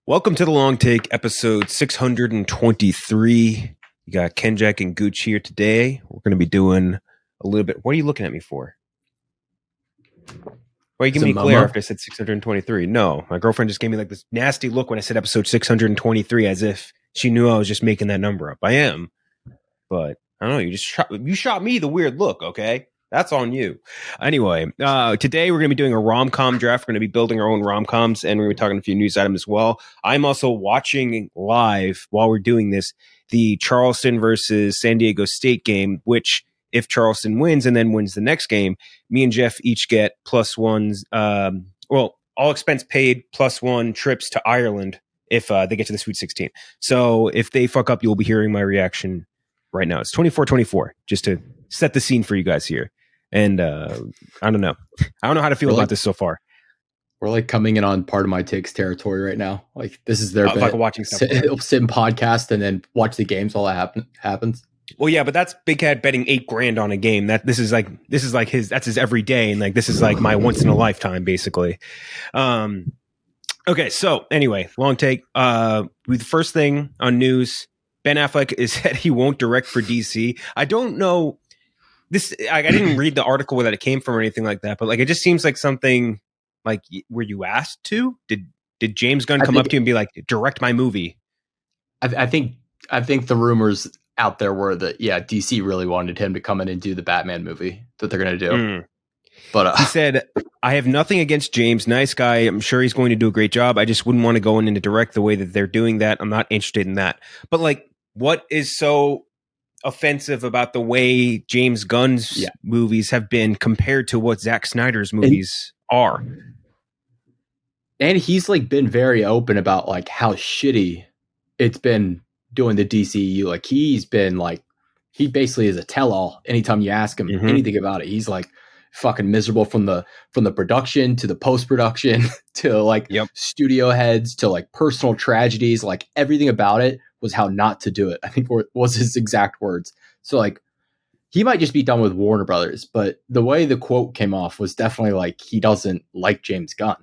Welcome to the Long Take, episode 623. You got Ken, Jack, and Gooch here today. We're going to be doing a little bit. What are you looking at me for? Why are you giving me a glare if I said 623? No, my girlfriend just gave me like this nasty look when I said episode 623, as if she knew I was just making that number up. I am, but I don't know. You shot me the weird look. Okay. That's on you. Anyway, today we're going to be doing a RomCom draft. We're going to be building our own RomComs, and we're going to be talking a few news items as well. I'm also watching live while we're doing this, the Charleston versus San Diego State game, which if Charleston wins and then wins the next game, me and Jeff each get +1s. All expense paid +1 trips to Ireland if they get to the Sweet 16. So if they fuck up, you'll be hearing my reaction right now. It's 24-24, just to set the scene for you guys here. And I don't know. I don't know how to feel about this so far. We're like coming in on part of my takes territory right now. Like this is their bet. Like watching sit in podcast and then watch the games while that happens. Well, yeah, but that's Big Cat betting $8,000 on a game. This is like that's his every day, and like this is like my once in a lifetime, basically. Okay, so anyway, long take. The first thing on news, Ben Affleck is said he won't direct for DC. I don't know. I didn't read the article where that it came from or anything like that, but like it just seems like something like, were you asked to? Did James Gunn come up to you and be like, direct my movie? I think the rumors out there were that DC really wanted him to come in and do the Batman movie that they're going to do. But he said, I have nothing against James, nice guy. I'm sure he's going to do a great job. I just wouldn't want to go in and direct the way that they're doing that. I'm not interested in that. But like, what is so offensive about the way James Gunn's movies have been compared to what Zack Snyder's movies are? And he's like been very open about like how shitty it's been doing the DCU. Like he's been like, he basically is a tell-all. Anytime you ask him anything about it, he's like fucking miserable from the production to the post-production to like studio heads to like personal tragedies. Like everything about it was how not to do it, I think was his exact words. So like he might just be done with Warner Brothers, but the way the quote came off was definitely like he doesn't like James Gunn.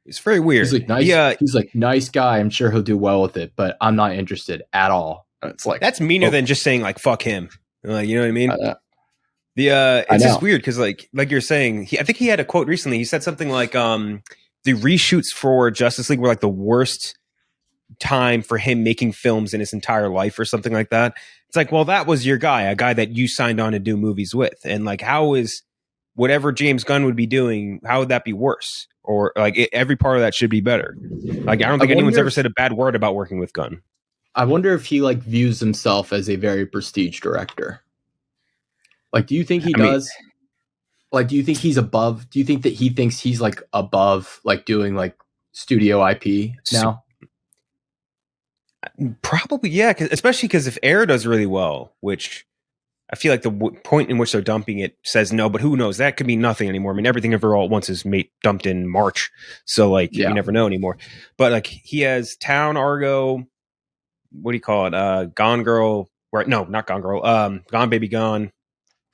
It's very weird. He's like nice. He's like nice guy. I'm sure he'll do well with it, but I'm not interested at all. It's like that's meaner than just saying like fuck him. Like, you know what I mean? It's just weird because like you're saying, I think he had a quote recently. He said something like the reshoots for Justice League were like the worst time for him making films in his entire life or something like that. It's like, well, that was your guy, a guy that you signed on to do movies with. And like, how is whatever James Gunn would be doing, how would that be worse? Or like every part of that should be better. Like, I don't think anyone's ever said a bad word about working with Gunn. I wonder if he like views himself as a very prestige director. Like, do you think he does? Like, do you think he's above? Do you think that he thinks he's like above like doing like studio IP now? Probably, yeah. Especially because if Air does really well, which I feel like the point in which they're dumping it says no, but who knows? That could be nothing anymore. I mean, everything ever all at once is dumped in March, so like you never know anymore. But like he has Town, Argo, what do you call it? Gone Girl? Right? No, not Gone Girl. Gone Baby Gone.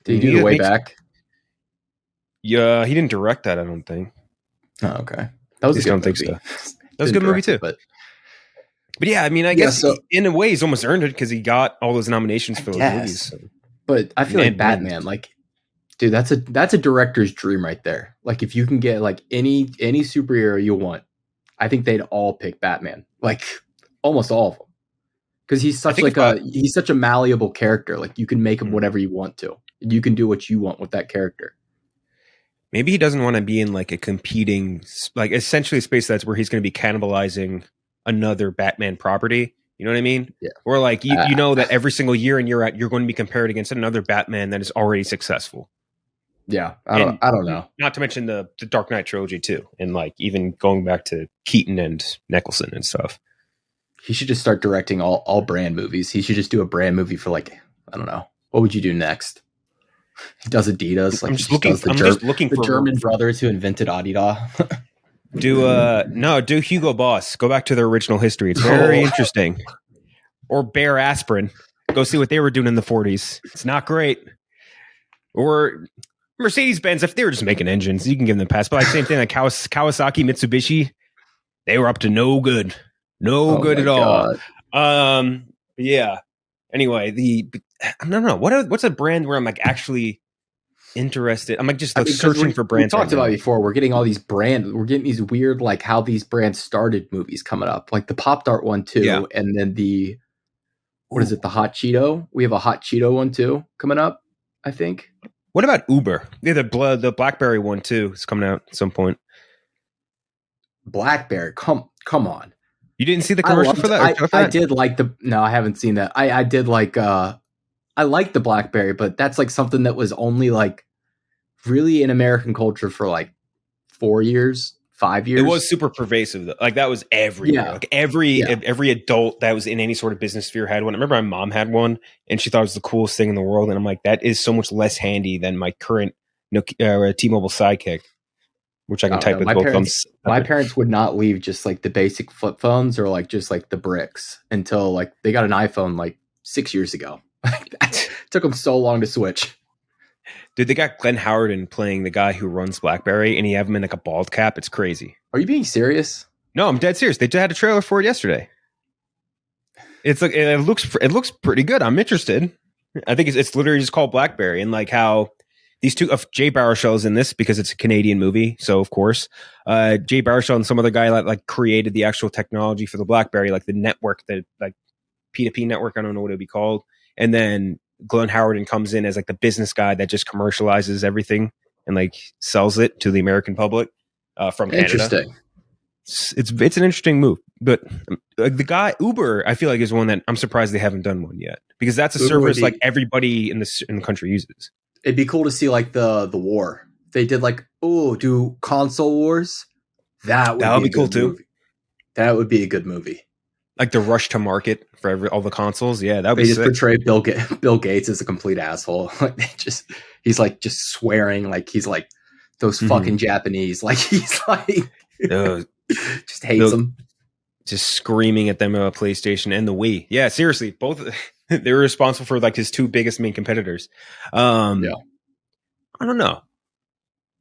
Did he do The Way Back? Yeah, he didn't direct that. I don't think. Oh, okay. That was a good movie. That was a good movie too. But yeah, I mean, I guess in a way he's almost earned it because he got all those nominations for those movies. So. But I feel like Batman, like, dude, that's a director's dream right there. Like, if you can get like any superhero you want, I think they'd all pick Batman. Like, almost all of them, because he's such a malleable character. Like, you can make him whatever you want to. You can do what you want with that character. Maybe he doesn't want to be in like a competing, like essentially a space that's where he's going to be cannibalizing another Batman property. You know what I mean? Yeah. Or like you know that every single year you're going to be compared against another Batman that is already successful. Yeah, I don't know. Not to mention the Dark Knight trilogy too, and like even going back to Keaton and Nicholson and stuff. He should just start directing all brand movies. He should just do a brand movie for like, I don't know. What would you do next? He does Adidas. Like I'm just looking for the German brothers who invented Adidas. Do Hugo Boss. Go back to their original history. It's very interesting. Or Bear Aspirin. Go see what they were doing in the 40s. It's not great. Or Mercedes-Benz, if they were just making engines, you can give them a pass. But like same thing, like Kawasaki, Mitsubishi. They were up to no good. No Oh good my at all. god. Yeah. Anyway, I don't know. What's a brand where I'm like actually interested? I'm like just like Because searching for we brands right talked about now. it before. We're getting these weird like how these brands started movies coming up, like the Pop Tart one Yeah. too, and then the what is it, the Hot Cheeto? We have a Hot Cheeto one too coming up, I think. What about Uber? Yeah, the BlackBerry one too is coming out at some point. Blackberry, come on. You didn't see the I commercial loved for that or I stuff for I that? did like the no, I haven't seen that. I did like I like the Blackberry, but that's like something that was only like really in American culture for like 4 years, 5 years. It was super pervasive. Like that was everywhere. Yeah. Like every Yeah. every adult that was in any sort of business sphere had one. I remember my mom had one, and she thought it was the coolest thing in the world. And I'm like, that is so much less handy than my current T-Mobile Sidekick, which I I can don't type know. with both thumbs. My parents would not leave just like the basic flip phones or like just like the bricks until like they got an iPhone like 6 years ago. It took them so long to switch. Dude, they got Glenn Howard playing the guy who runs BlackBerry, and he have him in like a bald cap. It's crazy. Are you being serious? No, I'm dead serious. They had a trailer for it yesterday. It's like it looks pretty good. I'm interested. I think it's literally just called BlackBerry, and like how these two of Jay Baruchel's in this because it's a Canadian movie, so of course, Jay Baruchel and some other guy like created the actual technology for the BlackBerry, like the network, that like P2P network. I don't know what it'd be called, and then Glenn Howard comes in as like the business guy that just commercializes everything and like sells it to the American public from Canada. Interesting. It's an interesting move, but like the guy Uber, I feel like is one that I'm surprised they haven't done one yet because that's a Uber would service be- like everybody in the country uses. It'd be cool to see like the war. They did like do console wars. That would That would be be cool good too. movie. That would be a good movie. Like the rush to market for all the consoles. Yeah, that would They be just sick. portray Bill Gates as a complete asshole. Like he's like just swearing like he's like those fucking Japanese. Like he's like just hates them. Just screaming at them about PlayStation and the Wii. Yeah, seriously, both they were responsible for like his two biggest main competitors. I don't know.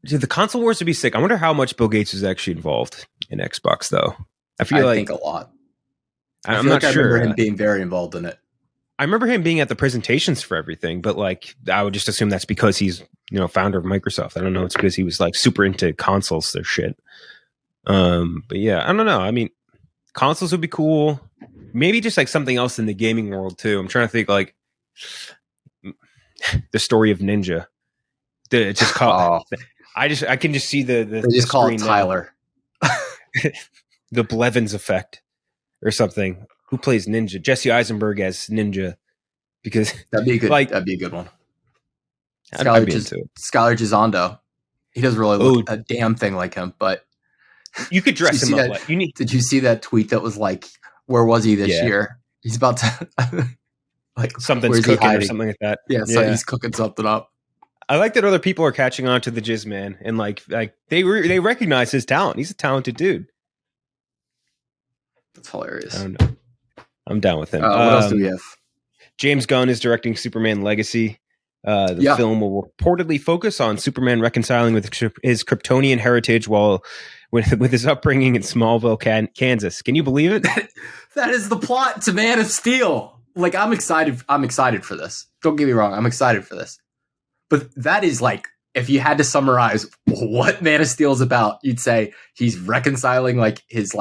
Dude, the console wars would be sick. I wonder how much Bill Gates is actually involved in Xbox, though. I think a lot. I'm not sure. I remember him being very involved in it. I remember him being at the presentations for everything, but like I would just assume that's because he's founder of Microsoft. I don't know. It's because he was like super into consoles, their shit. But yeah, I don't know. I mean, consoles would be cool. Maybe just like something else in the gaming world too. I'm trying to think like the story of Ninja. It's just called. I can just see the they just call it Tyler. The Blevins effect or something. Who plays Ninja? Jesse Eisenberg as Ninja, because that'd be a good. Like, that'd be a good one. I'd be into it. Skylar Gisondo. He doesn't really look a damn thing like him, but you could dress him up. Like, did you see that tweet that was like, "Where was he this year? He's about to like something's cooking or something like that." Yeah, so he's cooking something up. I like that other people are catching on to the Jizz Man and like they recognize his talent. He's a talented dude. That's hilarious. I don't know. I'm down with him. What else do we have? James Gunn is directing Superman Legacy. The film will reportedly focus on Superman reconciling with his Kryptonian heritage while with his upbringing in Smallville, Kansas. Can you believe it? That is the plot to Man of Steel. Like I'm excited for this. Don't get me wrong, I'm excited for this. But that is like, if you had to summarize what Man of Steel is about, you'd say he's reconciling like his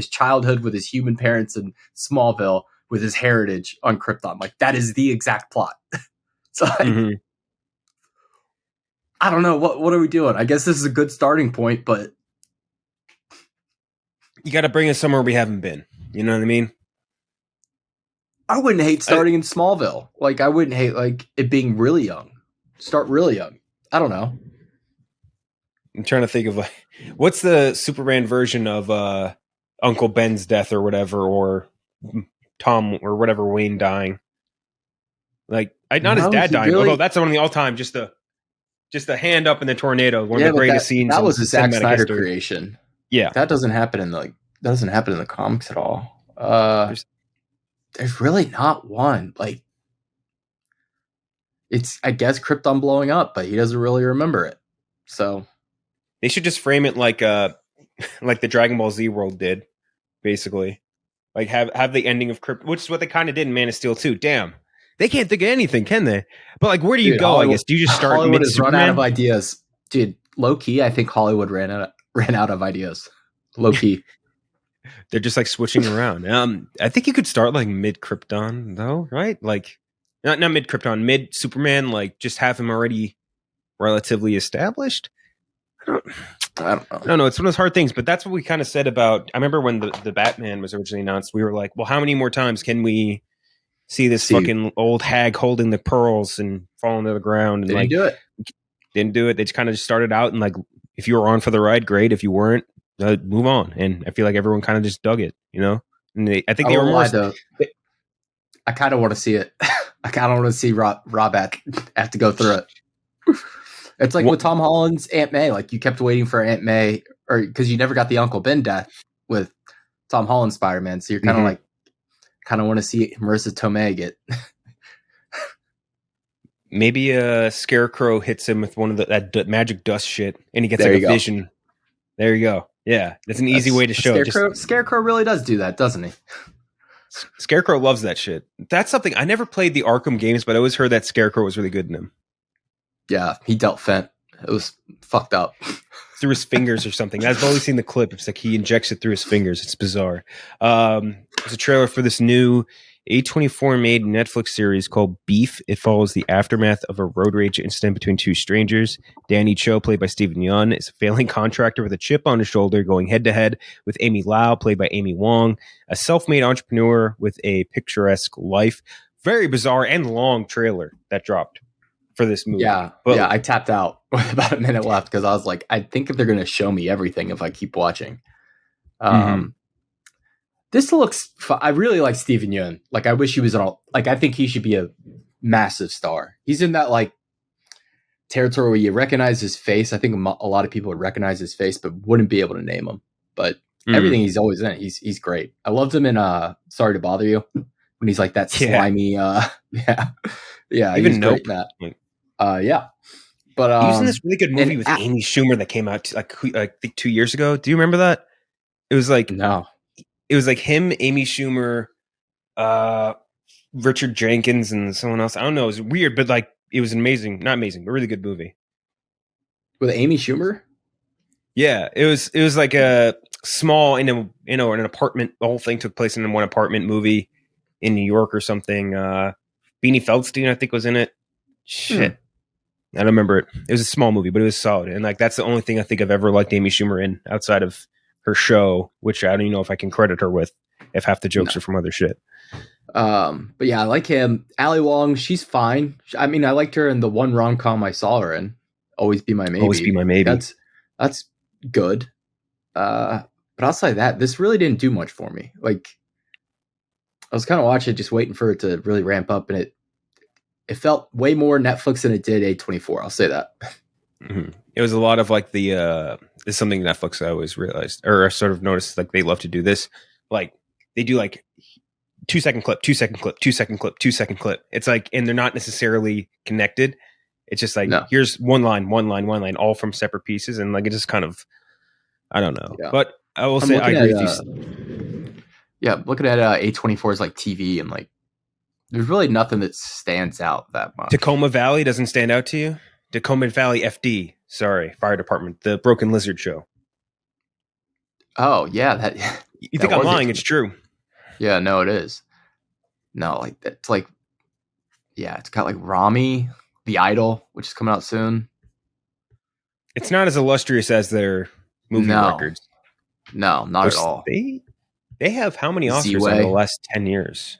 childhood with his human parents in Smallville with his heritage on Krypton. Like that is the exact plot. So like, I don't know what are we doing? I guess this is a good starting point, but you got to bring us somewhere we haven't been. You know what I mean? I wouldn't hate starting in Smallville. Like I wouldn't hate like it being really young. Start really young. I don't know. I'm trying to think of like what's the Superman version of Uncle Ben's death or whatever, or Tom or whatever Wayne dying. Like not his dad dying, although that's one of the all-time just the hand up in the tornado, one of the greatest scenes. That was a Zack Snyder creation. Yeah, that doesn't happen in the comics at all. There's really not one. Like it's, I guess, Krypton blowing up, but he doesn't really remember it. So they should just frame it like like the Dragon Ball Z world did, basically. Like have the ending of Crypt, which is what they kind of did in Man of Steel too. Damn, they can't think of anything, can they? But like, where do you Dude, go? I Hollywood, guess do you just start Hollywood mid has run out of Superman? ideas. Dude, low key, I think Hollywood ran out of ideas. Low key. They're just like switching around. I think you could start like mid Krypton though, right? Like not mid Krypton, mid Superman. Like just have him already relatively established. I don't, I don't know. I don't know. It's one of those hard things, but that's what we kind of said about. I remember when the Batman was originally announced, we were like, well, how many more times can we see this fucking old hag holding the pearls and falling to the ground? And They like, didn't do it. didn't do it. They just kind of just started out and like, if you were on for the ride, great. If you weren't, move on. And I feel like everyone kind of just dug it, you know? And I think they were more. Though. I kind of want to see it. I kind of want to see Rob have to go through it. It's like with Tom Holland's Aunt May. Like you kept waiting for Aunt May, or because you never got the Uncle Ben death with Tom Holland's Spider-Man. So you're kind of like, kind of want to see Marissa Tomei get. Maybe a Scarecrow hits him with one of that magic dust shit, and he gets like a vision. There you go. Yeah, that's an easy way to show it. Scarecrow really does do that, doesn't he? Scarecrow loves that shit. That's something I never played the Arkham games, but I always heard that Scarecrow was really good in them. Yeah, he dealt Fent. It was fucked up. Through his fingers or something. I've always seen the clip. It's like he injects it through his fingers. It's bizarre. There's a trailer for this new A24 made Netflix series called Beef. It follows the aftermath of a road rage incident between two strangers. Danny Cho, played by Steven Yeun, is a failing contractor with a chip on his shoulder, going head to head with Amy Lau, played by Amy Wong, a self-made entrepreneur with a picturesque life. Very bizarre and long trailer that dropped for this movie. Yeah, I tapped out with about a minute left because I was like, I think if they're going to show me everything if I keep watching. This looks. I really like Steven Yeun. Like, I wish he was on. Like, I think he should be a massive star. He's in that like territory where you recognize his face. I think a lot of people would recognize his face, but wouldn't be able to name him. But everything he's always in, he's great. I loved him in Sorry to Bother You when he's like that slimy. Yeah. Even Nope. Great in that. Yeah. But he was in this really good movie with Amy Schumer that came out like I think 2 years ago. Do you remember that? It was like it was like him, Amy Schumer, Richard Jenkins, and someone else. I don't know. It was weird, but like it was amazing. Not amazing, but really good movie. With Amy Schumer? Yeah, it was like a small in an apartment. The whole thing took place in one apartment movie in New York or something. Beanie Feldstein, I think, was in it. Shit. I don't remember it. It was a small movie, but it was solid. And like that's the only thing I think I've ever liked Amy Schumer in outside of her show, which I don't even know if I can credit her with if half the jokes are from other shit. But yeah, I like him. Ali Wong, she's fine. I mean, I liked her in the one rom-com I saw her in. Always Be My Maybe. Always Be My Maybe. That's good. But outside of that, this really didn't do much for me. Like I was kind of watching it, just waiting for it to really ramp up, and it felt way more Netflix than it did A24. I'll say that. It was a lot of like it's something Netflix I always realized or sort of noticed, like they love to do this. Like they do like 2 second clip, 2 second clip, 2 second clip, 2 second clip. It's like, and they're not necessarily connected. It's just like, here's one line, all from separate pieces. And like, it just kind of, I don't know, but I will say I agree with you. Yeah. Looking at A24's like TV and like, there's really nothing that stands out that much. Tacoma Valley doesn't stand out to you? Tacoma Valley FD, sorry, fire department, the Broken Lizard show. Oh yeah, you think I'm lying? It's true. Yeah, no, it is. No, like it's like, yeah, it's got like Rami, The Idol, which is coming out soon. It's not as illustrious as their movie records. No, not at all. They have how many Oscars in the last 10 years?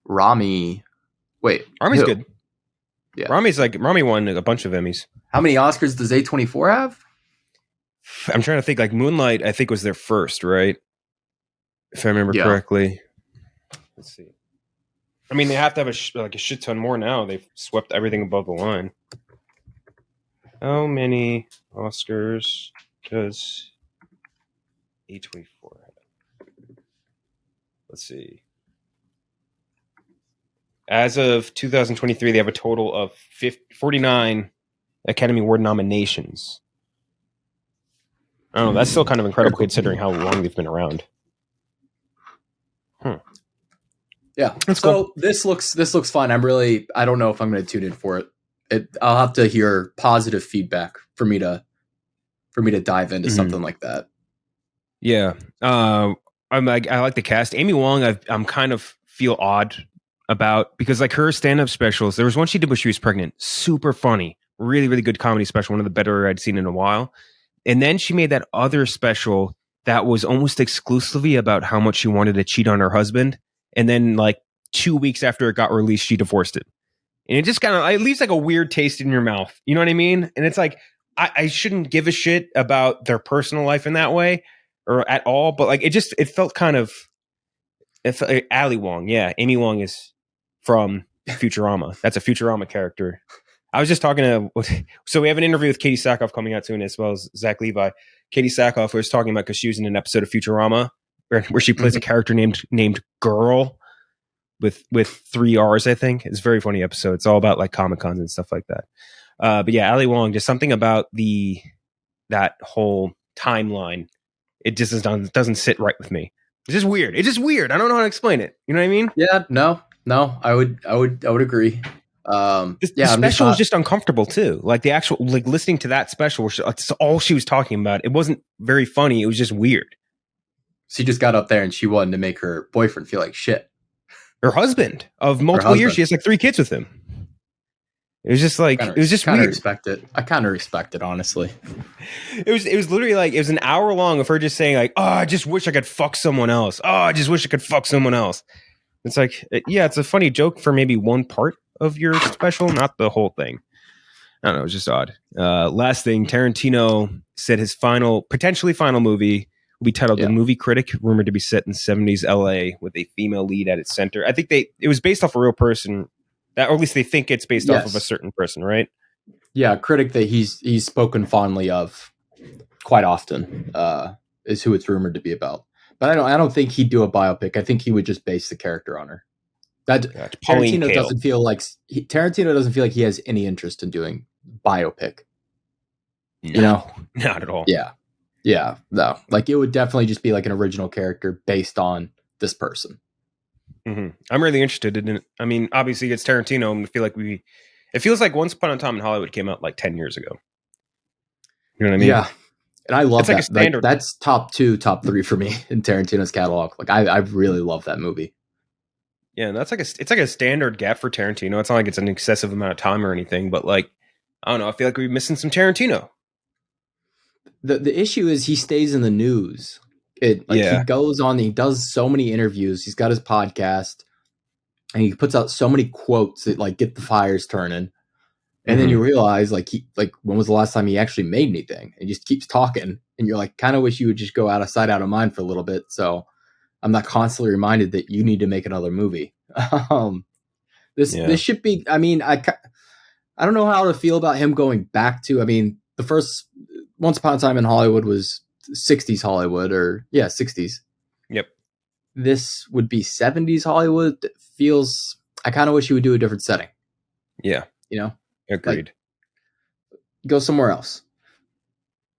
Rami's good. Yeah, Rami won a bunch of Emmys. How many Oscars does A24 have? I'm trying to think. Like Moonlight, I think was their first, right? If I remember correctly. Let's see. I mean, they have to have a shit ton more now. They've swept everything above the line. How many Oscars does A24 have? Let's see. As of 2023, they have a total of 49 Academy Award nominations. I don't know. That's still kind of incredible considering how long they've been around. Yeah. That's So cool. this looks fun. I don't know if I'm going to tune in for it. I'll have to hear positive feedback for me to dive into something like that. Yeah. I like the cast. Amy Wong, I'm kind of feel odd about because like her stand-up specials, there was one she did when she was pregnant. Super funny. Really, really good comedy special. One of the better I'd seen in a while. And then she made that other special that was almost exclusively about how much she wanted to cheat on her husband. And then like 2 weeks after it got released, she divorced him. And it just kind of it leaves like a weird taste in your mouth. You know what I mean? And it's like I shouldn't give a shit about their personal life in that way or at all. But like it felt kind of Ali Wong. Yeah, Amy Wong is from Futurama. That's a Futurama character. I was just talking to, so we have an interview with Katie Sackhoff coming out soon, as well as Zach Levi. Katie Sackhoff was talking about because she was in an episode of Futurama where she plays a character named Girl with 3 R's. I think it's a very funny episode. It's all about like Comic Cons and stuff like that. But yeah, Ali Wong, just something about that whole timeline. It just doesn't sit right with me. It's just weird. It's just weird. I don't know how to explain it. You know what I mean? Yeah. No. I would agree. The special was just uncomfortable too. Like the actual, like listening to that special, it's all she was talking about. It wasn't very funny. It was just weird. She just got up there and she wanted to make her boyfriend feel like shit. Her husband of multiple years. She has like 3 kids with him. It was just like it was just weird. I kind of respect it, honestly. It was literally like it was an hour long of her just saying like, "Oh, I just wish I could fuck someone else. Oh, I just wish I could fuck someone else." It's like, yeah, it's a funny joke for maybe one part of your special, not the whole thing. I don't know. It was just odd. Last thing, Tarantino said his potentially final movie will be titled The Movie Critic, rumored to be set in 70s LA with a female lead at its center. I think it was based off a real person, or at least they think it's based off of a certain person, right? Yeah, a critic that he's spoken fondly of quite often is who it's rumored to be about. But I don't think he'd do a biopic. I think he would just base the character on her. Tarantino doesn't feel like he has any interest in doing biopic. No, you know, not at all. Yeah, no. Like it would definitely just be like an original character based on this person. Mm-hmm. I'm really interested in it. I mean, obviously it's Tarantino, and I feel like it feels like Once Upon a Time in Hollywood came out like 10 years ago. You know what I mean? Yeah. And I love it's like that. A standard. Like, that's top 2, top 3 for me in Tarantino's catalog. Like I really love that movie. Yeah, and it's like a standard gap for Tarantino. It's not like it's an excessive amount of time or anything, but like I don't know. I feel like we're missing some Tarantino. The issue is he stays in the news. He goes on. He does so many interviews. He's got his podcast, and he puts out so many quotes that like get the fires turning. And then you realize like when was the last time he actually made anything? And he just keeps talking, and you're like, kind of wish you would just go out of sight, out of mind for a little bit. So I'm not constantly reminded that you need to make another movie. This should be. I mean, I don't know how to feel about him going back to. I mean, the first Once Upon a Time in Hollywood was 60s Hollywood, or 60s. Yep. This would be 70s Hollywood. Feels. I kind of wish he would do a different setting. Yeah. You know. Agreed. Like, go somewhere else.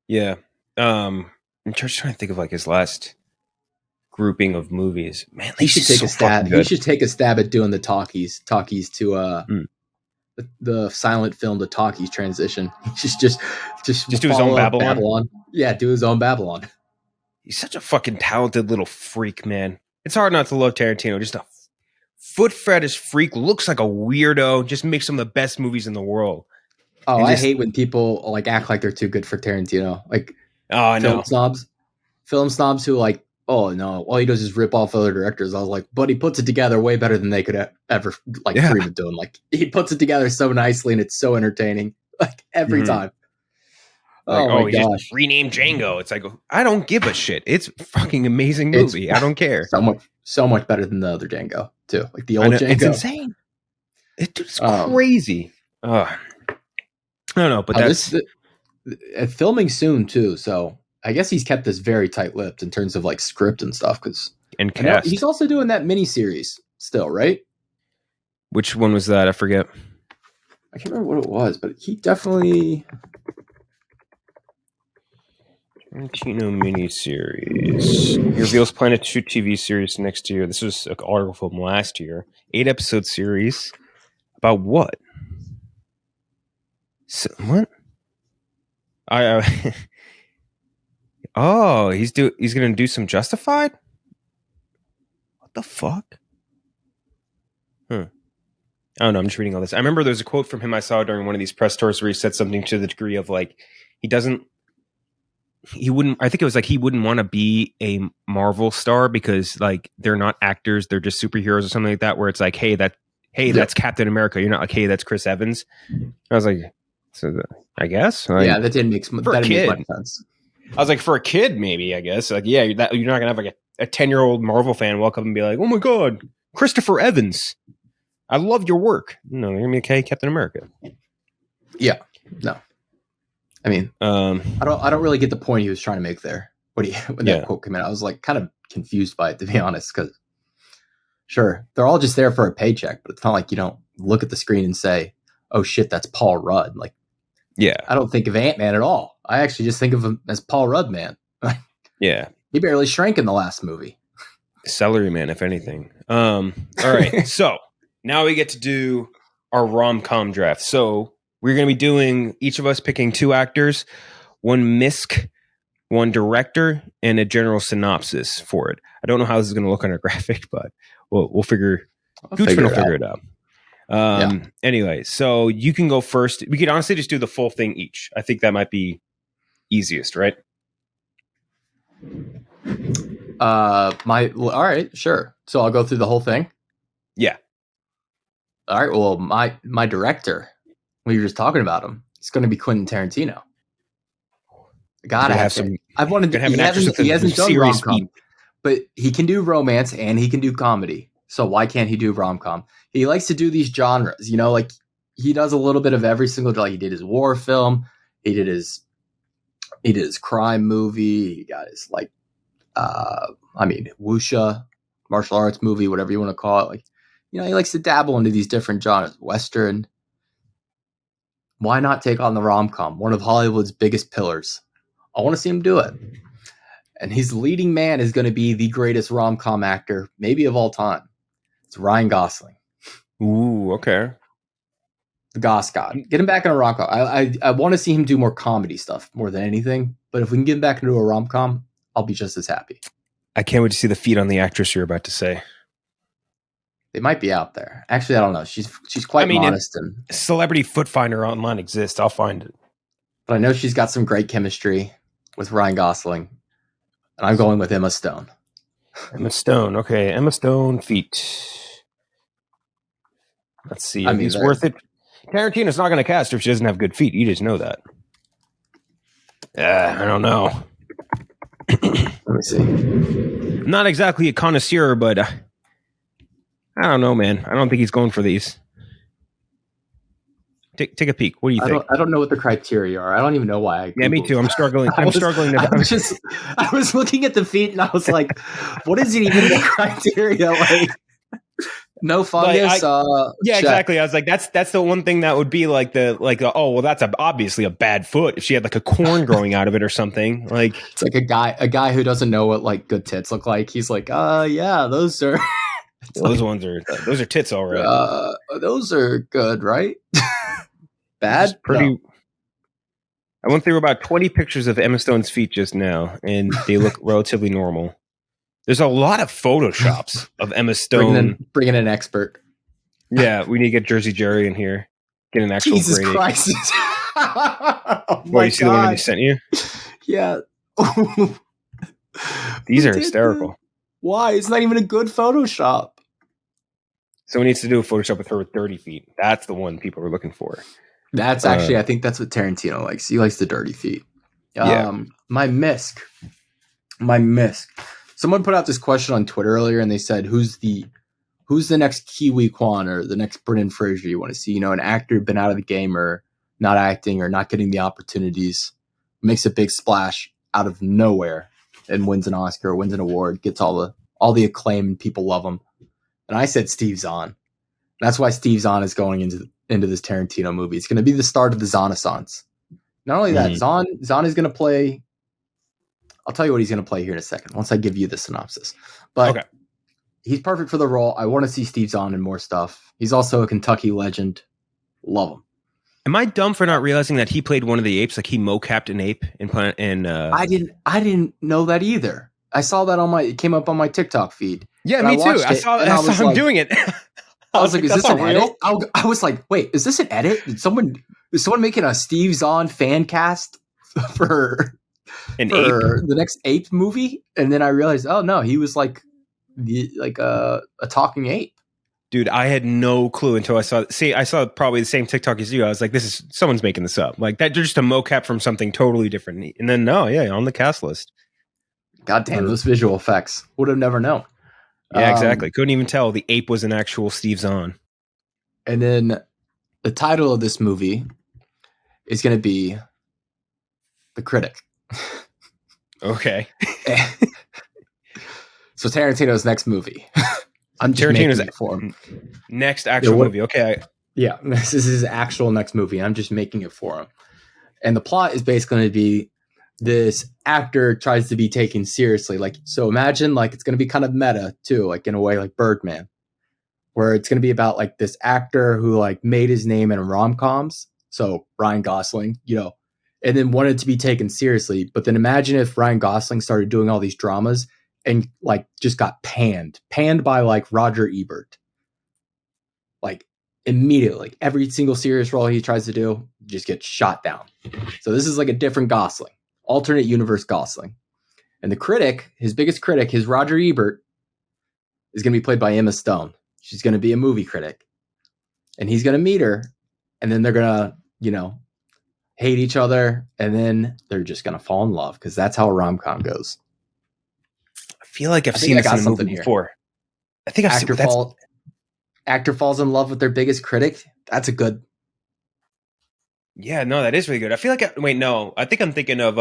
Yeah. I'm just trying to think of like his last grouping of movies. Man, he should take a stab. He should take a stab at doing the talkies to the silent film to talkies transition. He just do his own Babylon. Yeah, do his own Babylon. He's such a fucking talented little freak, man. It's hard not to love Tarantino. Just a foot fetish freak, looks like a weirdo, just makes some of the best movies in the world. Oh, I hate when people like act like they're too good for Tarantino. Like film snobs who like, oh no, all he does is rip off other directors. I was like, but he puts it together way better than they could ever dream of doing. Like he puts it together so nicely and it's so entertaining. Like every time. Like, my gosh! Just renamed Django. It's like I don't give a shit. It's a fucking amazing movie. I don't care. So much better than the other Django too. Like the old Django. It's insane. It's crazy. I don't know, but that's filming soon too. So I guess he's kept this very tight-lipped in terms of like script and stuff. And cast. He's also doing that miniseries still, right? Which one was that? I forget. I can't remember what it was, but he definitely. Tarantino miniseries. He reveals plan to shoot TV series next year. This was an article from last year. 8-episode series. About what? What? Oh, he's gonna do some Justified? What the fuck? I don't know. I'm just reading all this. I remember there's a quote from him I saw during one of these press tours where he said something to the degree of like, he wouldn't want to be a Marvel star because like they're not actors, they're just superheroes or something like that, where it's like, hey, that's Captain America. You're not like, hey, that's Chris Evans. I was like, I guess. Like, yeah, that didn't make much sense. I was like, for a kid, maybe, I guess. Like, yeah, you're not going to have like a 10-year-old Marvel fan walk up and be like, oh my God, Christopher Evans. I love your work. No, you're going to be Captain America. Yeah. No. I mean, I don't really get the point he was trying to make there. When that quote came out, I was like kind of confused by it, to be honest, because sure, they're all just there for a paycheck, but it's not like you don't look at the screen and say, oh shit, that's Paul Rudd. Like, yeah, I don't think of Ant-Man at all. I actually just think of him as Paul Rudd, man. Yeah. He barely shrank in the last movie. Celery man, if anything. All right. So now we get to do our rom-com draft. So we're going to be doing, each of us picking 2 actors, 1 misc, 1 director, and a general synopsis for it. I don't know how this is going to look on our graphic, but we'll figure it out. Anyway, so you can go first. We could honestly just do the full thing each. I think that might be easiest, right? All right, sure. So I'll go through the whole thing. Yeah. All right. Well, my director, we were just talking about him. It's going to be Quentin Tarantino. Gotta have some. I've wanted to. He hasn't done rom-com, but he can do romance and he can do comedy. So why can't he do rom-com? He likes to do these genres, like he does a little bit of every single. Like he did his war film, he did his crime movie, he got his wuxia, martial arts movie, whatever you want to call it. Like, he likes to dabble into these different genres, Western. Why not take on the rom-com, one of Hollywood's biggest pillars? I want to see him do it. And his leading man is going to be the greatest rom-com actor, maybe of all time. It's Ryan Gosling. Ooh, okay. The Goss God. Get him back in a rom-com. I want to see him do more comedy stuff more than anything. But if we can get him back into a rom-com, I'll be just as happy. I can't wait to see the feet on the actress you're about to say. They might be out there. Actually, I don't know. She's quite modest. And Celebrity Foot Finder online exists. I'll find it. But I know she's got some great chemistry with Ryan Gosling. And I'm going with Emma Stone. Emma Stone. Okay. Emma Stone, feet. Let's see. If he's worth it. Tarantino's not going to cast her if she doesn't have good feet. You just know that. I don't know. Let me see. I'm not exactly a connoisseur, but I don't know, man. I don't think he's going for these. Take a peek. What do you think? I don't know what the criteria are. I don't even know why. Yeah, me too. I'm struggling. I was looking at the feet and I was like, what is it even the criteria? Like, no fungus. Yeah, check. Exactly. I was like, that's the one thing that would be that's obviously a bad foot if she had like a corn growing out of it or something. Like, it's like a guy who doesn't know what like good tits look like. He's like, yeah, those are those are tits, all right. Those are good, right? Bad, pretty. No. I went through about 20 pictures of Emma Stone's feet just now, and they look relatively normal. There's a lot of photoshops of Emma Stone. Bring in an expert. Yeah, we need to get Jersey Jerry in here. Get an actual Jesus grading. Christ. You see the one they sent you? Yeah. These are hysterical. Why? It's not even a good Photoshop. Someone needs to do a Photoshop with her with 30 feet. That's the one people are looking for. That's actually, I think that's what Tarantino likes. He likes the dirty feet. My misc. Someone put out this question on Twitter earlier, and they said, "Who's the next Kiwi Kwan or the next Brendan Fraser you want to see? An actor been out of the game or not acting or not getting the opportunities, makes a big splash out of nowhere and wins an Oscar, wins an award, gets all the acclaim, and people love him." And I said Steve Zahn. That's why Steve Zahn is going into this Tarantino movie. It's going to be the start of the Zahnaissance. Not only that, Zahn is going to play I'll tell you what he's going to play here in a second once I give you the synopsis. But Okay. he's perfect for the role. I want to see Steve Zahn in more stuff. He's also a Kentucky legend. Love him. Am I dumb for not realizing that he played one of the apes? Like he mocapped an ape I didn't know that either. I saw that it came up on my TikTok feed. Yeah, me too. I saw him doing it. I was like, is this an edit? I was like, wait, is this an edit? Is someone making a Steve Zahn fan cast for the next ape movie? And then I realized, oh no, he was like a talking ape. Dude, I had no clue until I saw probably the same TikTok as you. I was like, someone's making this up. Like that, just a mocap from something totally different. And then on the cast list. God damn, those visual effects. Would have never known. Yeah, exactly. Couldn't even tell the ape was an actual Steve Zahn. And then the title of this movie is going to be The Critic. Okay. So Tarantino's next movie. I'm just making it for him. Next actual movie. Okay. Yeah, this is his actual next movie. I'm just making it for him. And the plot is basically going to be this actor tries to be taken seriously. Like, so imagine like it's going to be kind of meta too, like in a way like Birdman, where it's going to be about like this actor who like made his name in rom-coms. So Ryan Gosling, and then wanted to be taken seriously. But then imagine if Ryan Gosling started doing all these dramas and like just got panned by like Roger Ebert. Like immediately, every single serious role he tries to do just gets shot down. So this is like a different Gosling, alternate universe Gosling. And the critic, his biggest critic, his Roger Ebert, is going to be played by Emma Stone. She's going to be a movie critic. And he's going to meet her. And then they're going to, hate each other. And then they're just going to fall in love because that's how a rom-com goes. I feel like I've seen this in a movie before. I think I've seen that. Actor falls in love with their biggest critic. That's a good. Yeah, no, that is really good. I feel like I think I'm thinking of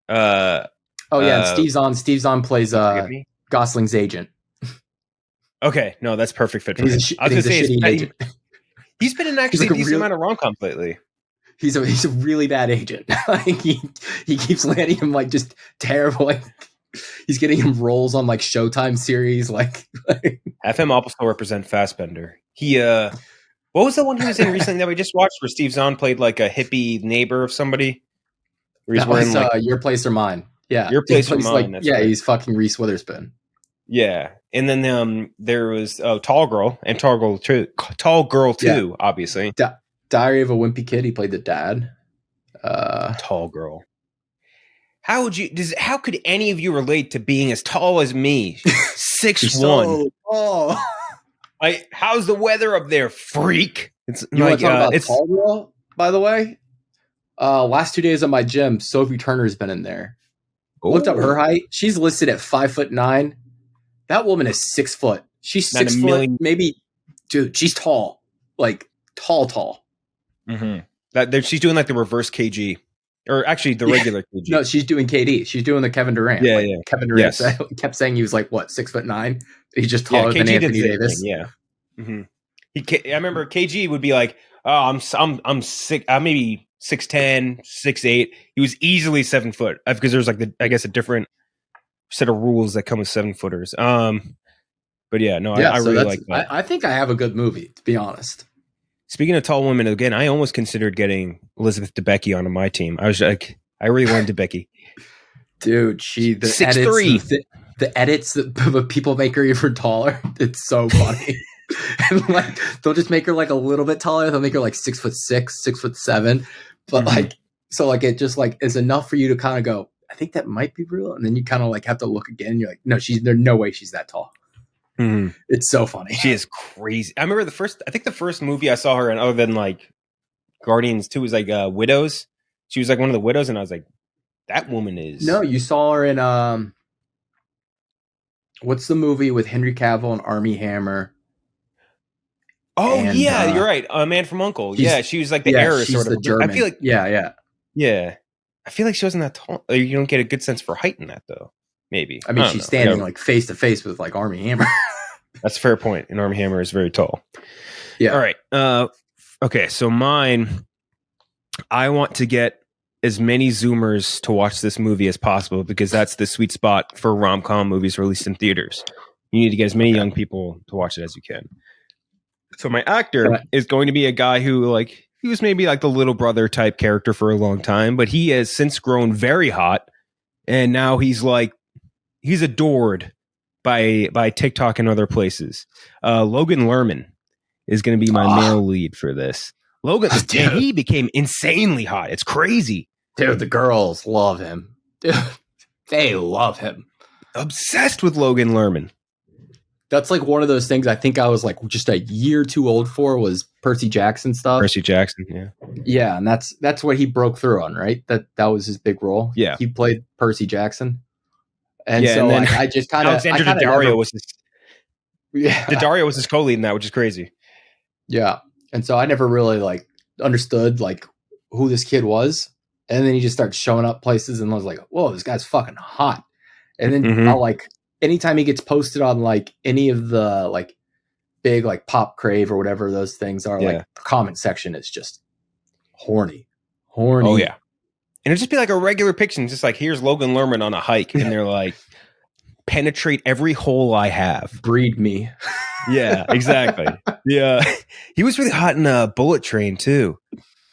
and Steve Zahn plays Gosling's agent. Okay, no, that's perfect fit for him. I was going to say he's been in actually a decent amount of rom-coms lately. He's a really bad agent. Like he keeps landing him like just terrible. Like he's getting him roles on like Showtime series. Like have him also represent Fassbender. He what was the one he was in recently that we just watched where Steve Zahn played like a hippie neighbor of somebody? Where he's wearing Your Place or Mine. Yeah, Your Place or Mine. Like, right. He's fucking Reese Witherspoon. Yeah, and then there was Tall Girl and Tall Girl 2, obviously. Diary of a Wimpy Kid. He played the dad. Tall Girl. How could any of you relate to being as tall as me? 6'1". Oh, how's the weather up there, freak? It's you want to talk about Tall Girl, by the way? Last 2 days at my gym, Sophie Turner's been in there. Looked up her height. She's listed at 5'9". That woman is 6 foot. She's 6 foot, maybe. Dude, she's tall. Like tall. Mm-hmm. She's doing like the reverse KG, or actually the regular KG. No, she's doing KD. She's doing the Kevin Durant. Yeah, yeah. Kevin Durant kept saying he was like 6'9". He's just taller than Anthony Davis. Yeah. Mm-hmm. I remember KG would be like, "Oh, I'm sick. I'm maybe 6'10", 6'8". He was easily 7 foot because there's like a different set of rules that come with 7-footers. But yeah, no, I really like that. I think I have a good movie, to be honest. Speaking of tall women, again, I almost considered getting Elizabeth Debicki onto my team. I was like, I really wanted Debicki. Dude, the 6'3". The edits that people make her even taller. It's so funny. And like they'll just make her like a little bit taller. They'll make her like 6'6", 6'7". But like so like it just like is enough for you to kind of go, I think that might be real. And then you kind of like have to look again. And you're like, no, there's no way she's that tall. Mm-hmm. It's so funny. She is crazy. I remember the first movie I saw her in, other than like Guardians 2, was like Widows. She was like one of the widows, and I was like, that woman is. No, you saw her in what's the movie with Henry Cavill and Armie Hammer? Oh yeah, you're right. Man from U.N.C.L.E. Yeah, she was like the heiress she's sort of. The German. I feel like yeah. I feel like she wasn't that tall. You don't get a good sense for height in that though. Maybe. I mean, she's standing like face to face with like Armie Hammer. That's a fair point. And Armie Hammer is very tall. Yeah. All right. Okay. So mine, I want to get as many Zoomers to watch this movie as possible because that's the sweet spot for rom-com movies released in theaters. You need to get as many young people to watch it as you can. So my actor is going to be a guy who, like, he was maybe like the little brother type character for a long time, but he has since grown very hot, and now he's adored by TikTok and other places. Logan Lerman is going to be my male lead for this. Logan, and he became insanely hot. It's crazy. Dude, the girls love him. Dude, they love him. Obsessed with Logan Lerman. That's like one of those things I think I was like just a year too old for was Percy Jackson stuff. Percy Jackson, yeah. Yeah, and that's what he broke through on, right? That was his big role. Yeah. He played Percy Jackson. And yeah, so and then like, I just kind of Alexander Daddario was his Daddario was his co-lead in that, which is crazy. Yeah. And so I never really like understood like who this kid was. And then he just started showing up places and I was like, whoa, this guy's fucking hot. And then I'll like anytime he gets posted on like any of the like big like Pop Crave or whatever those things are, like the comment section is just horny. Oh yeah. And it'd just be like a regular picture, just like here's Logan Lerman on a hike, and they're like, penetrate every hole I have. Breed me. Yeah, exactly. Yeah. He was really hot in Bullet Train too.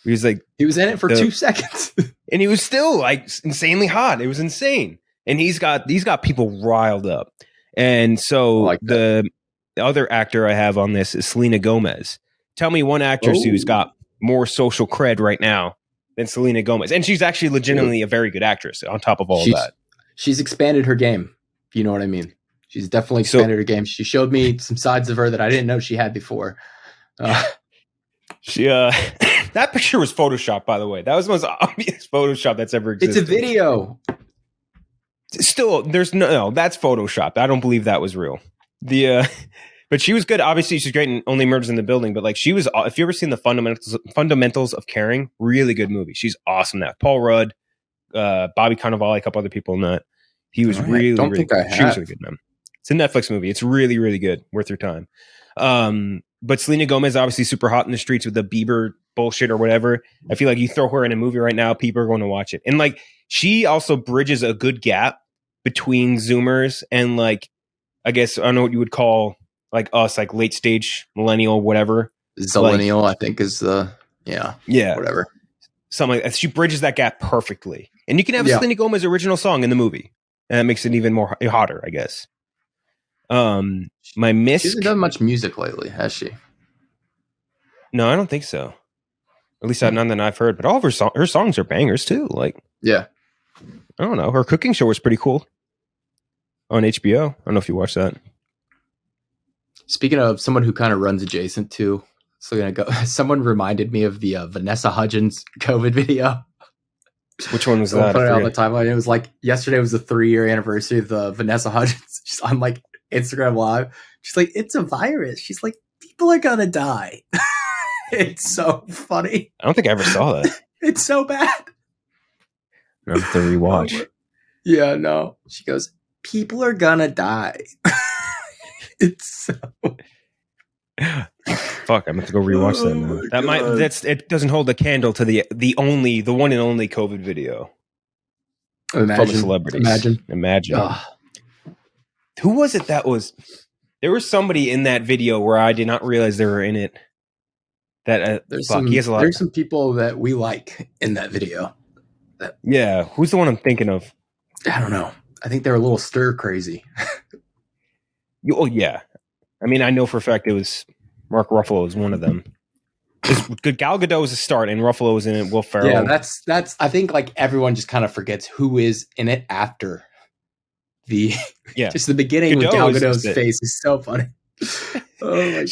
He was in it for 2 seconds. And he was still like insanely hot. It was insane. And he's got people riled up. And so like the other actor I have on this is Selena Gomez. Tell me one actress who's got more social cred right now than Selena Gomez. And she's actually legitimately a very good actress on top of all of that. She's expanded her game, if you know what I mean. She's definitely expanded her game. She showed me some sides of her that I didn't know she had before. That picture was Photoshopped, by the way. That was the most obvious Photoshop that's ever existed. It's a video. Still, that's Photoshopped. I don't believe that was real. But she was good. Obviously, she's great in Only Murders in the Building. But like, she was. If you ever seen the Fundamentals of Caring, really good movie. She's awesome. That Paul Rudd, Bobby Cannavale, a couple other people in that. He was really good. She was really good, man. It's a Netflix movie. It's really, really good. Worth your time. But Selena Gomez, obviously super hot in the streets with the Bieber bullshit or whatever. I feel like you throw her in a movie right now, people are going to watch it. And like, she also bridges a good gap between Zoomers and like, I guess, I don't know what you would call like us, like late stage millennial, whatever. Zillennial, I think is whatever. Something like that. She bridges that gap perfectly. And you can have Selena Gomez original song in the movie. And that makes it even more hotter, I guess. My miss. She hasn't done much music lately, has she? No, I don't think so. At least none that I've heard. But all of her songs are bangers too. Like, yeah, I don't know. Her cooking show was pretty cool on HBO. I don't know if you watched that. Speaking of someone who kind of runs adjacent to, someone reminded me of the Vanessa Hudgens COVID video. Which one was that? Put it on the timeline. It was like yesterday was the 3-year anniversary of the Vanessa Hudgens. She's on like Instagram Live. She's like, it's a virus. She's like, people are gonna die. It's so funny. I don't think I ever saw that. It's so bad. I have to rewatch. Yeah, no. She goes, people are gonna die. It's so. Fuck, I'm gonna have to go rewatch that now. It doesn't hold a candle to the one and only COVID video. From a celebrity. Imagine. Who was it that was? There was somebody in that video where I did not realize they were in it. That there's some people that we like in that video. Who's the one I'm thinking of? I don't know. I think they're a little stir crazy. Oh yeah, I mean I know for a fact it was Mark Ruffalo was one of them. Gal Gadot was a start, and Ruffalo was in it. Will Ferrell. Yeah, that's. I think like everyone just kind of forgets who is in it after the. Yeah, just the beginning Gadot with Gal Gadot's face is so funny. Oh my God.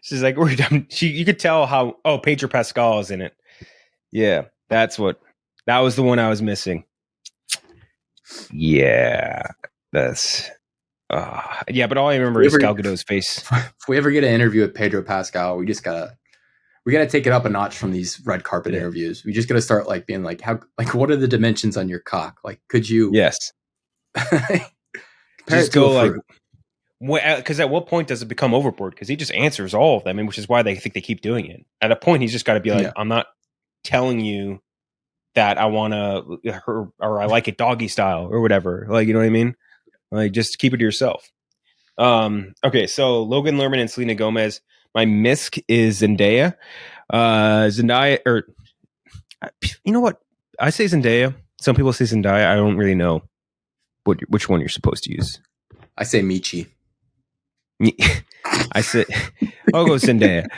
She's like, we're done. You could tell how. Oh, Pedro Pascal is in it. Yeah, that was the one I was missing. Yeah, that's. But all I remember is Gal Gadot's face. If we ever get an interview with Pedro Pascal, we gotta take it up a notch from these red carpet interviews. We just gotta start like being like, what are the dimensions on your cock? Like, could you? Yes. Just go like. Because at what point does it become overboard? Because he just answers all of them, which is why they think they keep doing it. At a point, he's just got to be like, I'm not telling you that I want to, or I like it doggy style or whatever. Like, you know what I mean? Like, just keep it to yourself. Okay, so Logan Lerman and Selena Gomez. My misc is Zendaya. Zendaya, or you know what? I say Zendaya. Some people say Zendaya. I don't really know which one you're supposed to use. I say Michi. I said, I'll go Zendaya.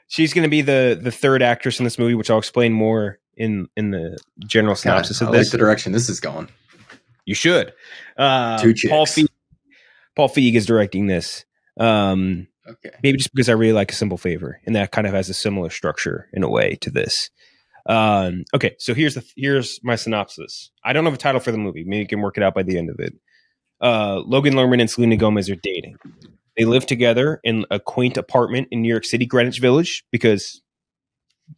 She's going to be the third actress in this movie, which I'll explain more in the general synopsis of this. I like the direction this is going. You should. Two chicks. Paul Feig is directing this. Okay. Maybe just because I really like A Simple Favor, and that kind of has a similar structure in a way to this. Okay, so here's my synopsis. I don't have a title for the movie. Maybe you can work it out by the end of it. Logan Lerman and Selena Gomez are dating. They live together in a quaint apartment in New York City, Greenwich Village, because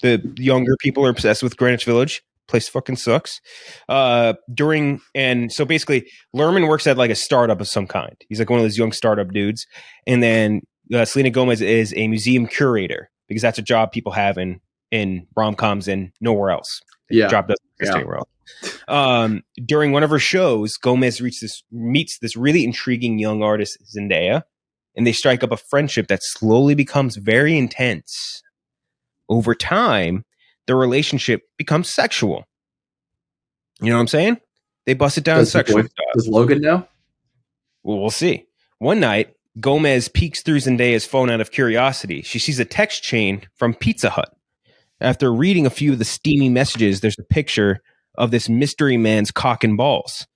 the younger people are obsessed with Greenwich Village. Place fucking sucks. So basically, Lerman works at like a startup of some kind. He's like one of those young startup dudes. And then Selena Gomez is a museum curator, because that's a job people have in rom-coms and nowhere else. Yeah. Job doesn't exist anywhere else. During one of her shows, Gomez meets this really intriguing young artist, Zendaya, and they strike up a friendship that slowly becomes very intense. Over time, the relationship becomes sexual. You know what I'm saying? They bust it down sexual. Does Logan know? Well, we'll see. One night, Gomez peeks through Zendaya's phone out of curiosity. She sees a text chain from Pizza Hut. After reading a few of the steamy messages, there's a picture of this mystery man's cock and balls.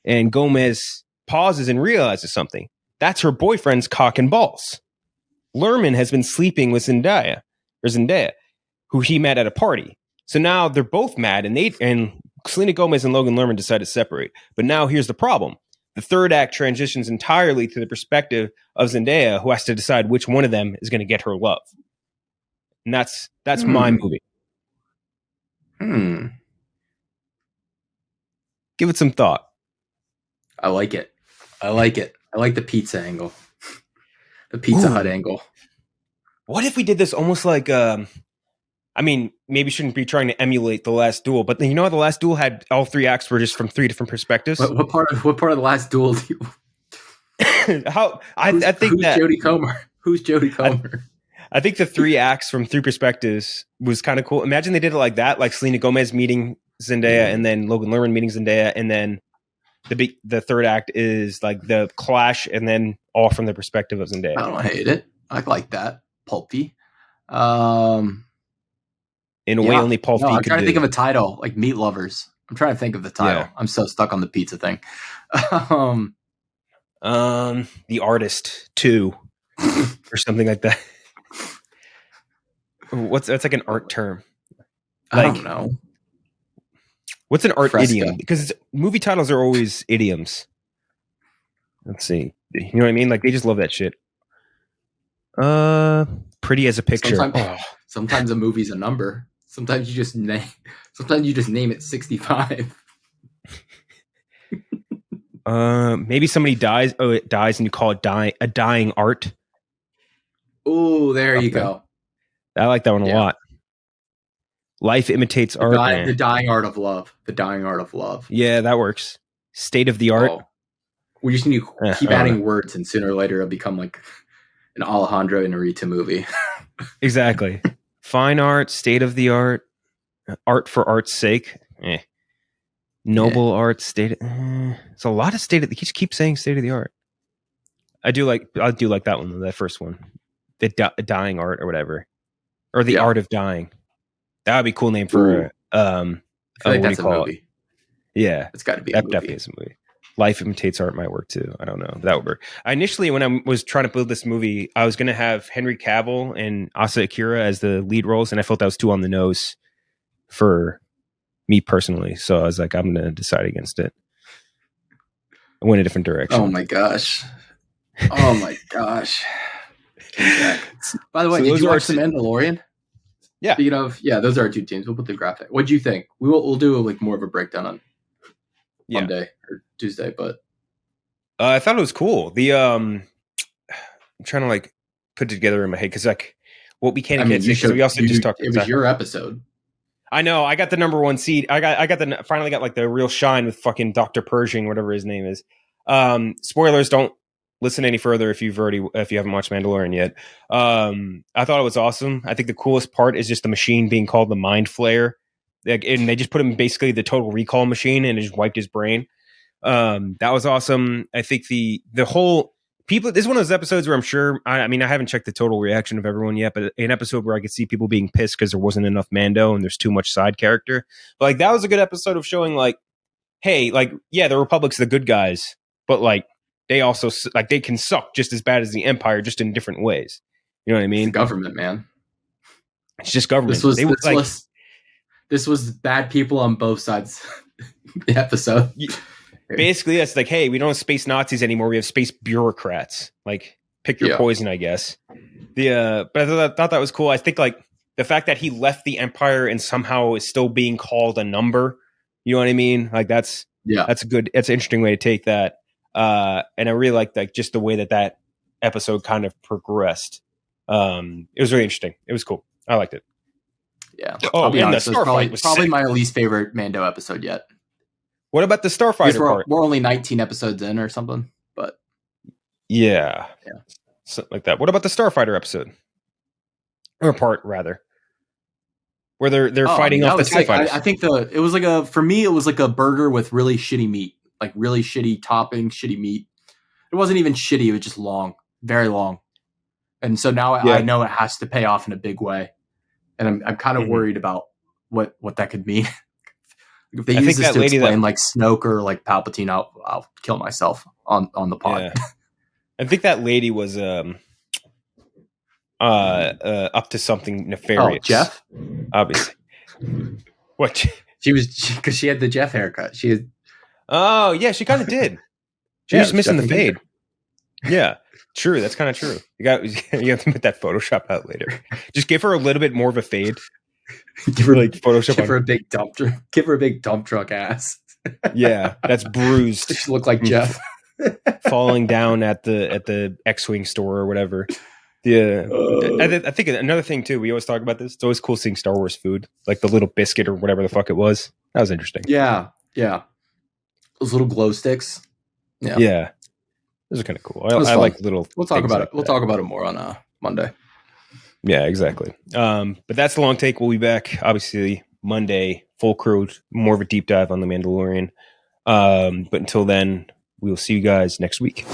And Gomez pauses and realizes something. That's her boyfriend's cock and balls. Lerman has been sleeping with Zendaya, who he met at a party. So now they're both mad, and Selena Gomez and Logan Lerman decide to separate. But now here's the problem. The third act transitions entirely to the perspective of Zendaya, who has to decide which one of them is going to get her love. And that's my movie. Give it some thought. I like it. I like the pizza angle. The Pizza Hut angle. What if we did this almost like maybe shouldn't be trying to emulate The Last Duel, but you know how The Last Duel had all three acts were just from three different perspectives? What part of The Last Duel do you I think who's Jodie Comer? Who's Jodie Comer? I think the three acts from three perspectives was kind of cool. Imagine they did it like that, like Selena Gomez meeting Zendaya and then Logan Lerman meeting Zendaya, and then the third act is like the clash and then all from the perspective of Zendaya. I don't hate it. I like that. Pulpy. In a way only Paul Feig could do. I'm trying to think of a title, like Meat Lovers. I'm trying to think of the title. Yeah. I'm so stuck on the pizza thing. The Artist 2 or something like that. That's like an art term. I don't know. What's an art Fresca. idiom? Because movie titles are always idioms. Let's see. You know what I mean? Like they just love that shit. Pretty as a picture. Sometimes a movie's a number. Sometimes you just name it 65. Maybe somebody dies. Oh, it dies, and you call it a dying art. Oh, there you go. I like that one a lot. Life imitates art. The dying art of love. The dying art of love. Yeah, that works. State of the art. Oh. We just need to keep adding words, and sooner or later it'll become like an Alejandro Inarritu movie. Exactly. Fine art, state of the art, art for art's sake. Noble art, state. It's a lot of state. He just keeps saying state of the art. I do like that one, that first one, the dying art or whatever, or the art of dying. That would be a cool name for I feel like that's a movie. Yeah, it's got to be. That definitely is a movie. Life imitates art might work too. I don't know. That would work. Initially, when I was trying to build this movie, I was going to have Henry Cavill and Asa Akira as the lead roles, and I felt that was too on the nose for me personally. So I was like, I'm going to decide against it. I went a different direction. Oh my gosh. By the way, did you watch The Mandalorian? Yeah. Speaking of, those are our two teams. We'll put the graphic. What do you think? We'll do like more of a breakdown on Monday or Tuesday, but I thought it was cool. I'm trying to like put it together in my head because like what we can I and mean, can't say, because we also just talked. It was your episode. I know. I got the number one seed. Finally got like the real shine with fucking Dr. Pershing, whatever his name is. Spoilers, don't listen any further if you haven't watched Mandalorian yet. I thought it was awesome. I think the coolest part is just the machine being called the Mind Flayer. And they just put him in basically the Total Recall machine and it just wiped his brain. That was awesome. I think the whole people, this is one of those episodes where I'm sure, I mean, I haven't checked the total reaction of everyone yet, but an episode where I could see people being pissed because there wasn't enough Mando and there's too much side character. But like, that was a good episode of showing like, hey, like, yeah, the Republic's the good guys, but like, they also, like, they can suck just as bad as the Empire, just in different ways. You know what I mean? It's the government, man. It's just government. This was bad people on both sides the episode. Basically, that's like, hey, we don't have space Nazis anymore. We have space bureaucrats. Like, pick your poison, I guess. But I thought that was cool. I think like the fact that he left the Empire and somehow is still being called a number. You know what I mean? Like that's an interesting way to take that. And I really liked like just the way that episode kind of progressed. It was really interesting. It was cool. I liked it. Yeah. Oh, and the Starfight was probably sick. my least favorite Mando episode yet. What about the Starfighter part? We're only 19 episodes in or something, but yeah, something like that. What about the Starfighter episode, or part rather, where they're fighting off the TIE fighters? I think it was like a burger with really shitty meat, like really shitty topping, shitty meat. It wasn't even shitty; it was just long, very long. And so now I know it has to pay off in a big way, and I'm kind of worried about what that could mean. If they use this to explain like Snoke or like Palpatine, I'll kill myself on the pod. Yeah. I think that lady was up to something nefarious. Oh, Jeff? Obviously. What? She was because she had the Jeff haircut. Oh yeah, she kind of did. She was missing the fade. Yeah, true. That's kind of true. You have to put that Photoshop out later. Just give her a little bit more of a fade. Give her like Photoshop. Give her a big dump truck. Give her a big dump truck ass. Yeah, that's bruised. She look like Jeff falling down at the X-wing store or whatever. Yeah, I think another thing too. We always talk about this. It's always cool seeing Star Wars food, like the little biscuit or whatever the fuck it was. That was interesting. Yeah. Those little glow sticks. Yeah. Those are kind of cool. I like little. We'll talk about it. We'll talk about it more on Monday. Yeah, exactly. But that's the long take. We'll be back, obviously, Monday, full crew, more of a deep dive on The Mandalorian. But until then, we'll see you guys next week.